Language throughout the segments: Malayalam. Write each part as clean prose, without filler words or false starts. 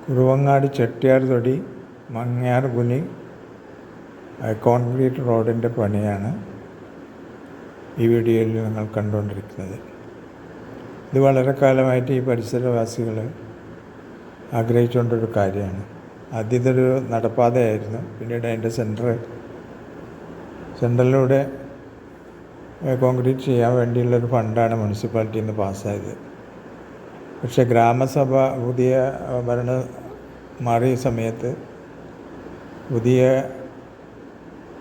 കുറുവങ്ങാട് ചെട്ടിയാർ തൊടി മങ്ങയാർ കുനി കോൺക്രീറ്റ് റോഡിൻ്റെ പണിയാണ് ഈ വീഡിയോയിൽ നിങ്ങൾ കണ്ടുകൊണ്ടിരിക്കുന്നത്. ഇത് വളരെ കാലമായിട്ട് ഈ പരിസരവാസികൾ ആഗ്രഹിച്ചുകൊണ്ടൊരു കാര്യമാണ്. ആദ്യം ഇതൊരു നടപ്പാതയായിരുന്നു. പിന്നീട് അതിൻ്റെ സെൻട്രലിലൂടെ കോൺക്രീറ്റ് ചെയ്യാൻ വേണ്ടിയുള്ളൊരു ഫണ്ടാണ് മുനിസിപ്പാലിറ്റിയിൽ നിന്ന് പാസ്സായത്. പക്ഷേ ഗ്രാമസഭ പുതിയ ഭരണം മാറിയ സമയത്ത് പുതിയ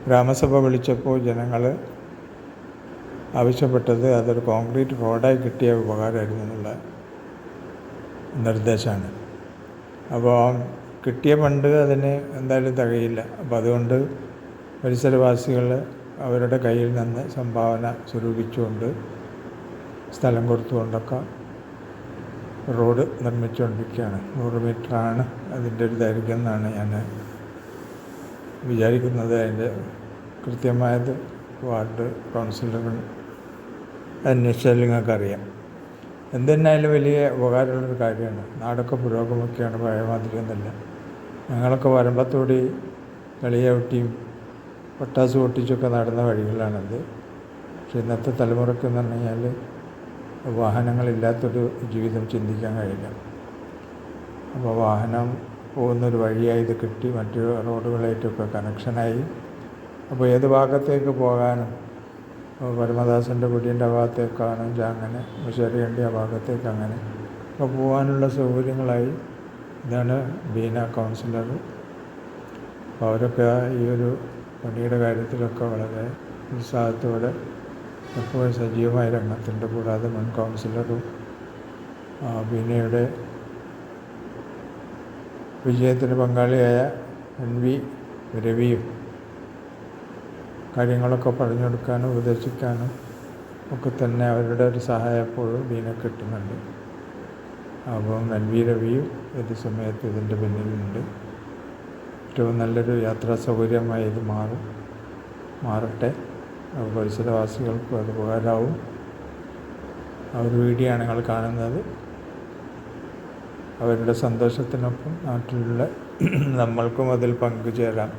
ഗ്രാമസഭ വിളിച്ചപ്പോൾ ജനങ്ങൾ ആവശ്യപ്പെട്ടത് അതൊരു കോൺക്രീറ്റ് റോഡായി കിട്ടിയ ഉപകാരമായിരുന്നു എന്നുള്ള നിർദ്ദേശമാണ്. അപ്പോൾ കിട്ടിയ ഫണ്ട് അതിന് എന്തായാലും തികയില്ല. അപ്പോൾ അതുകൊണ്ട് പരിസരവാസികൾ അവരുടെ കയ്യിൽ നിന്ന് സംഭാവന സ്വരൂപിച്ചുകൊണ്ട് സ്ഥലം കൊടുത്തുകൊണ്ടൊക്കെ റോഡ് നിർമ്മിച്ചുകൊണ്ടിരിക്കുകയാണ്. 100 മീറ്ററാണ് അതിൻ്റെ ഒരു ദൈർഘ്യം എന്നാണ് ഞാൻ വിചാരിക്കുന്നത്. അതിൻ്റെ കൃത്യമായത് വാർഡ് കൗൺസിലറുകൾ അന്വേഷിച്ചാൽ നിങ്ങൾക്കറിയാം. എന്തെന്നായാലും വലിയ ഉപകാരമുള്ളൊരു കാര്യമാണ്. നാടൊക്കെ പുരോഗമിക്കുകയാണ്, പഴയ മാതിരിയൊന്നുമില്ല. ഞങ്ങളൊക്കെ വരമ്പത്തോടി കളിയവട്ടിയും പട്ടാസ് പൊട്ടിച്ചൊക്കെ നടന്ന വഴികളാണത്. പക്ഷെ ഇന്നത്തെ തലമുറയ്ക്ക് എന്ന് പറഞ്ഞു കഴിഞ്ഞാൽ വാഹനങ്ങളില്ലാത്തൊരു ജീവിതം ചിന്തിക്കാൻ കഴിയില്ല. അപ്പോൾ വാഹനം പോകുന്നൊരു വഴിയായി ഇത് കിട്ടി. മറ്റു റോഡുകളായിട്ടൊക്കെ കണക്ഷനായി. അപ്പോൾ ഏത് ഭാഗത്തേക്ക് പോകാനും പരമദാസൻ്റെ കുടീൻ്റെ ഭാഗത്തേക്കാണെങ്കിൽ അങ്ങനെ, മുശേരിയണ്ടി ആ ഭാഗത്തേക്ക് അങ്ങനെ അപ്പോൾ പോകാനുള്ള സൗകര്യങ്ങളായി. ഇതാണ് ബീന കൗൺസിലർ. അപ്പോൾ അവരൊക്കെ ഈ ഒരു പണിയുടെ കാര്യത്തിലൊക്കെ വളരെ ഉത്സാഹത്തോടെ എപ്പോഴും സജീവമായ രംഗത്തുണ്ട്. കൂടാതെ മുൻ കൗൺസിലറും ബീനയുടെ വിജയത്തിന് പങ്കാളിയായ NV രവിയും കാര്യങ്ങളൊക്കെ പറഞ്ഞു കൊടുക്കാനും ഉപദേശിക്കാനും ഒക്കെ തന്നെ അവരുടെ ഒരു സഹായം എപ്പോഴും ബീന കിട്ടുന്നുണ്ട്. അപ്പം NV രവിയും ഏത് സമയത്ത് ഇതിൻ്റെ പിന്നിലുണ്ട്. ഏറ്റവും നല്ലൊരു യാത്രാ സൗകര്യമായി ഇത് മാറട്ടെ. പരിസരവാസികൾക്കും അത് ഉപകാരമാവും. ആ ഒരു വീഡിയോ ആണ് നിങ്ങൾ കാണുന്നത്. അവരുടെ സന്തോഷത്തിനൊപ്പം നാട്ടിലുള്ള നമ്മൾക്കും അതിൽ പങ്കുചേരാം.